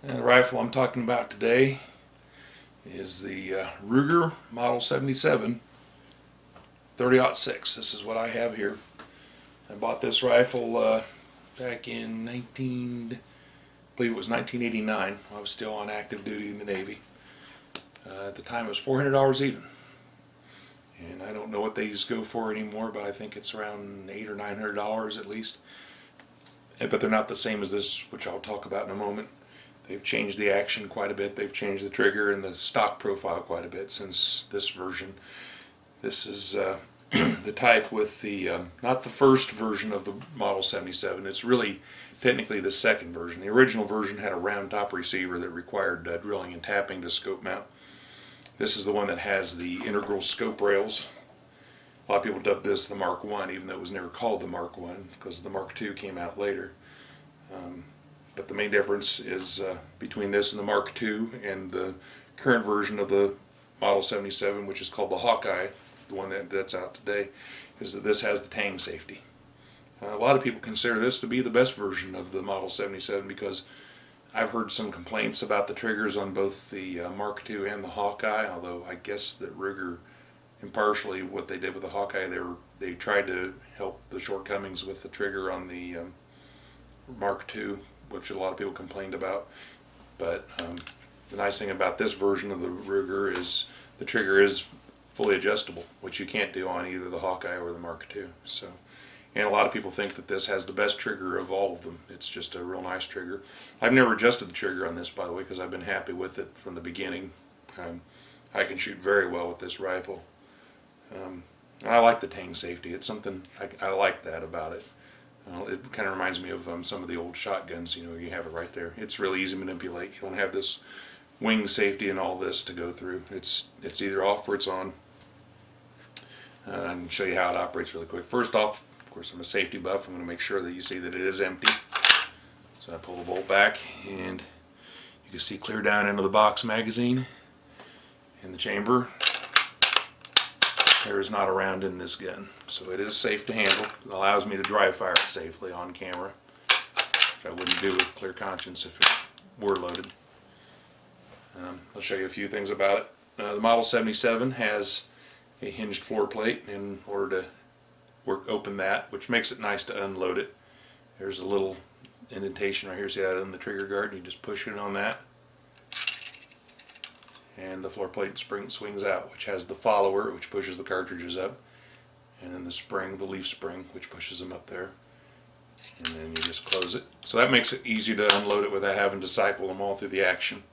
And the rifle I'm talking about today is the Ruger Model 77 30-06. This is what I have here. I bought this rifle back in I believe it was 1989. I was still on active duty in the Navy. At the time it was $400 even. And I don't know what these go for anymore, but I think it's around $800 or $900 at least. But they're not the same as this, which I'll talk about in a moment. They've changed the action quite a bit. They've changed the trigger and the stock profile quite a bit since this version. This is the type with the, not the first version of the Model 77. It's really technically the second version. The original version had a round top receiver that required drilling and tapping to scope mount. This is the one that has the integral scope rails. A lot of people dub this the Mark I, even though it was never called the Mark I because the Mark II came out later. But the main difference is between this and the Mark II and the current version of the Model 77, which is called the Hawkeye, the one that's out today, is that this has the tang safety. A lot of people consider this to be the best version of the Model 77 because I've heard some complaints about the triggers on both the Mark II and the Hawkeye, although I guess that Ruger, impartially, what they did with the Hawkeye, they tried to help the shortcomings with the trigger on the Mark II, which a lot of people complained about. But the nice thing about this version of the Ruger is the trigger is fully adjustable, which you can't do on either the Hawkeye or the Mark II. So, and a lot of people think that this has the best trigger of all of them. It's just a real nice trigger. I've never adjusted the trigger on this, by the way, because I've been happy with it from the beginning. I can shoot very well with this rifle. I like the tang safety. It's something I like that about it. It kind of reminds me of some of the old shotguns. You know, you have it right there. It's really easy to manipulate. You don't have this wing safety and all this to go through. It's either off or it's on. I can show you how it operates really quick. First off, of course, I'm a safety buff. I'm going to make sure that you see that it is empty. So I pull the bolt back, and you can see clear down into the box magazine and the chamber. There is not a round in this gun, so it is safe to handle. It allows me to dry fire it safely on camera, which I wouldn't do with clear conscience if it were loaded. I'll show you a few things about it. The Model 77 has a hinged floor plate in order to open that, which makes it nice to unload it. There's a little indentation right here, see that in the trigger guard, and you just push it on that. And the floor plate spring swings out, which has the follower, which pushes the cartridges up, and then the spring, the leaf spring, which pushes them up there, and then you just close it. So that makes it easy to unload it without having to cycle them all through the action.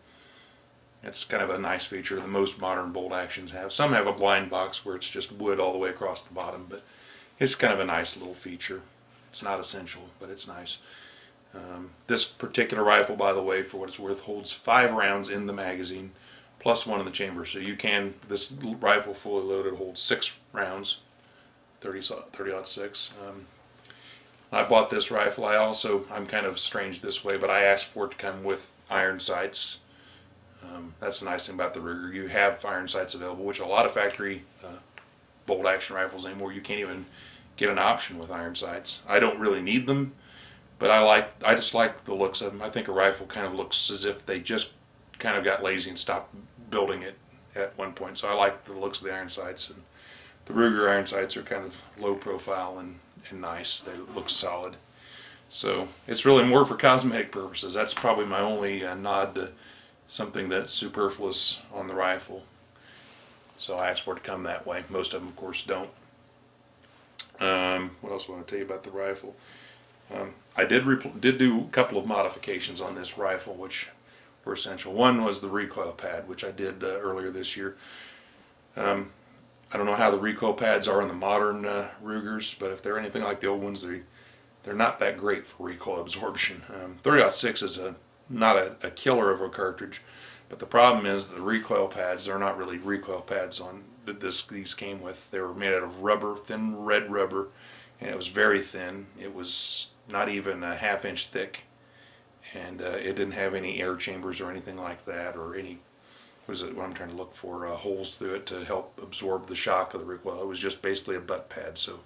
It's kind of a nice feature that most modern bolt actions have. Some have a blind box where it's just wood all the way across the bottom, but it's kind of a nice little feature. It's not essential, but it's nice. This particular rifle, by the way, for what it's worth, holds 5 rounds in the magazine, plus 1 in the chamber. So you can, this rifle fully loaded holds 6 rounds, 30-06. I bought this rifle. I'm kind of strange this way, but I asked for it to come with iron sights. That's the nice thing about the Ruger. You have iron sights available, which a lot of factory bolt action rifles anymore, you can't even get an option with iron sights. I don't really need them, but I just like the looks of them. I think a rifle kind of looks as if they just kind of got lazy and stopped building it at one point. So I like the looks of the iron sights, and the Ruger iron sights are kind of low profile and nice. They look solid. So it's really more for cosmetic purposes. That's probably my only nod to something that's superfluous on the rifle. So I asked for it to come that way. Most of them, of course, don't. What else do I want to tell you about the rifle? I did do a couple of modifications on this rifle, which were essential. One was the recoil pad, which I did earlier this year. I don't know how the recoil pads are on the modern Rugers, but if they're anything like the old ones, they're not that great for recoil absorption. 30-06 is not a killer of a cartridge, but the problem is the recoil pads, they're not really recoil pads on these came with. They were made out of rubber, thin red rubber, and it was very thin. It was not even a ½ inch thick, and it didn't have any air chambers or anything like that, or any, what I'm trying to look for, holes through it to help absorb the shock of the recoil. It was just basically a butt pad, so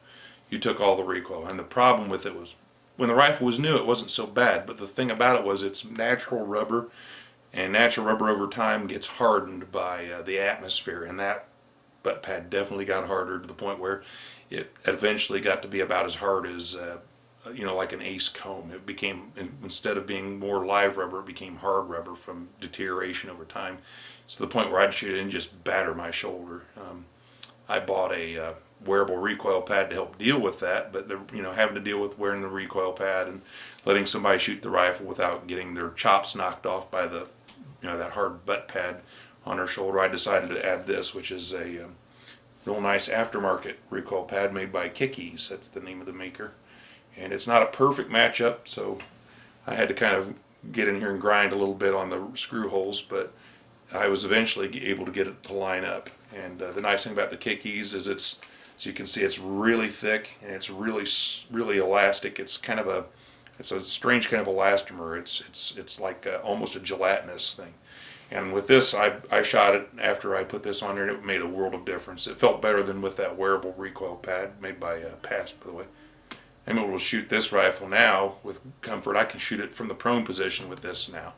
you took all the recoil. And the problem with it was, when the rifle was new, it wasn't so bad, but the thing about it was it's natural rubber, and natural rubber over time gets hardened by the atmosphere, and that butt pad definitely got harder to the point where it eventually got to be about as hard as you know, like an ace comb. It became, instead of being more live rubber, it became hard rubber from deterioration over time. It's to the point where I'd shoot it and just batter my shoulder. I bought a wearable recoil pad to help deal with that, but you know, having to deal with wearing the recoil pad and letting somebody shoot the rifle without getting their chops knocked off by the, you know, that hard butt pad on their shoulder, I decided to add this, which is a real nice aftermarket recoil pad made by Kickies. That's the name of the maker. And it's not a perfect matchup, so I had to kind of get in here and grind a little bit on the screw holes, but I was eventually able to get it to line up. And the nice thing about the Kickies is it's, as you can see, it's really thick and it's really elastic. It's kind of a, it's a strange kind of elastomer. It's like almost a gelatinous thing. And with this, I shot it after I put this on there, and it made a world of difference. It felt better than with that wearable recoil pad made by Past, by the way. I'm able to shoot this rifle now with comfort. I can shoot it from the prone position with this now,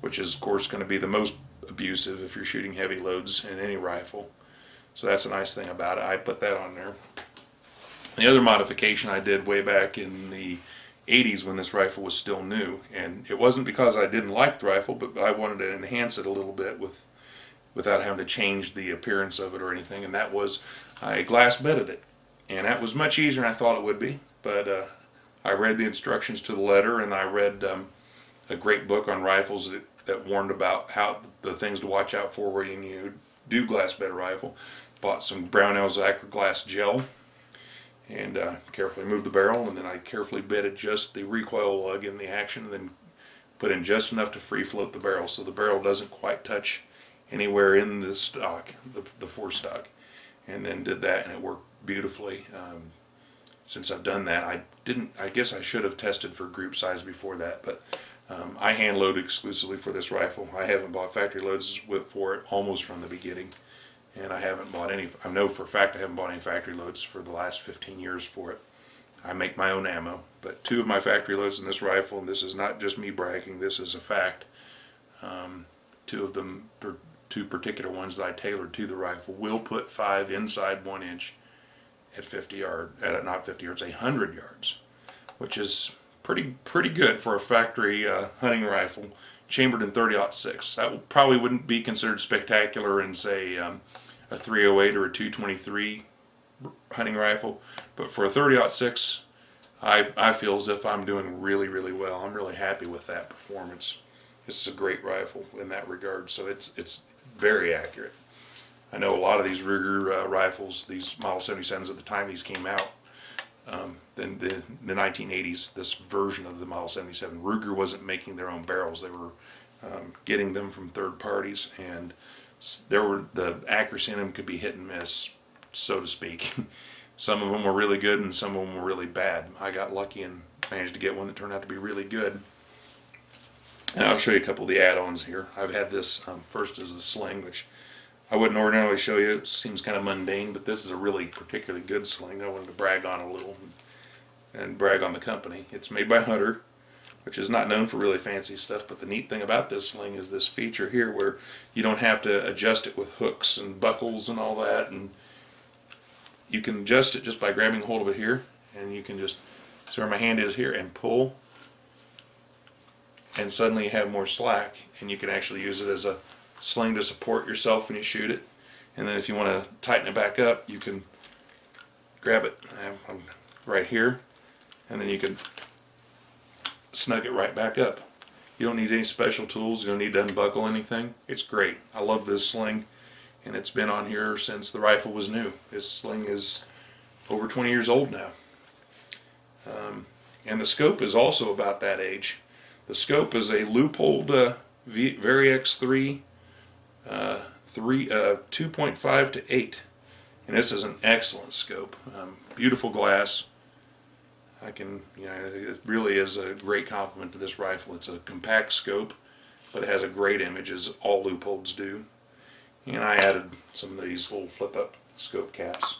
which is of course going to be the most abusive if you're shooting heavy loads in any rifle. So that's a nice thing about it. I put that on there. The other modification I did way back in the 80s when this rifle was still new, and it wasn't because I didn't like the rifle, but I wanted to enhance it a little bit without having to change the appearance of it or anything, and that was I glass bedded it. And that was much easier than I thought it would be, but I read the instructions to the letter, and I read a great book on rifles that warned about how the things to watch out for when you do glass bed a rifle. Bought some Brownell Zacra glass gel, and carefully moved the barrel, and then I carefully bedded just the recoil lug in the action, and then put in just enough to free float the barrel so the barrel doesn't quite touch anywhere in the stock, the forestock. And then did that, and it worked beautifully. Since I've done that, I guess I should have tested for group size before that, but I hand load exclusively for this rifle. I haven't bought factory loads for it almost from the beginning, and I haven't bought any. I know for a fact I haven't bought any factory loads for the last 15 years for it. I make my own ammo, but 2 of my factory loads in this rifle, and this is not just me bragging, this is a fact. 2 of them, 2 particular ones that I tailored to the rifle, will put 5 inside 1 inch at 50 yards, not 50 yards, 100 yards, which is pretty good for a factory hunting rifle, chambered in .30-06. That probably wouldn't be considered spectacular in, say, a 308 or a 223 hunting rifle, but for a .30-06, I feel as if I'm doing really well. I'm really happy with that performance. This is a great rifle in that regard, so it's very accurate. I know a lot of these Ruger rifles, these Model 77s at the time these came out, in the 1980s, this version of the Model 77, Ruger wasn't making their own barrels. They were getting them from third parties, and the accuracy in them could be hit and miss, so to speak. Some of them were really good and some of them were really bad. I got lucky and managed to get one that turned out to be really good. And I'll show you a couple of the add-ons here. I've had this, first is the Sling, which I wouldn't ordinarily show you. It seems kind of mundane, but this is a really particularly good sling. I wanted to brag on a little and brag on the company. It's made by Hunter, which is not known for really fancy stuff, but the neat thing about this sling is this feature here where you don't have to adjust it with hooks and buckles and all that, and you can adjust it just by grabbing hold of it here, and you can just see where my hand is here and pull, and suddenly you have more slack, and you can actually use it as a sling to support yourself when you shoot it. And then if you want to tighten it back up, you can grab it right here, and then you can snug it right back up. You don't need any special tools. You don't need to unbuckle anything. It's great. I love this sling, and it's been on here since the rifle was new. This sling is over 20 years old now. And the scope is also about that age. The scope is a loopholed Vari-X 3 2.5 to 8, and this is an excellent scope. Beautiful glass. It really is a great compliment to this rifle. It's a compact scope, but it has a great image, as all loopholds do. And I added some of these little flip-up scope caps.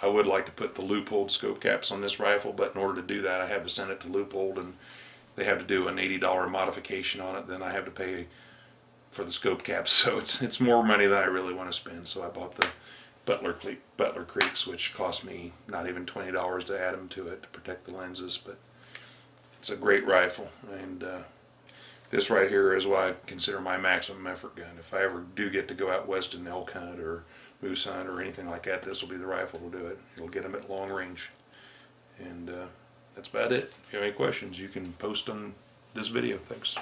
I would like to put the Leupold scope caps on this rifle, but in order to do that I have to send it to Leupold, and they have to do an $80 modification on it. Then I have to pay for the scope caps, so it's more money than I really want to spend. So I bought the Butler Creeks, which cost me not even $20 to add them to it to protect the lenses. But it's a great rifle, and this right here is what I consider my maximum effort gun. If I ever do get to go out west and elk hunt or moose hunt or anything like that, this will be the rifle to do it. It'll get them at long range. And that's about it. If you have any questions, you can post on this video. Thanks.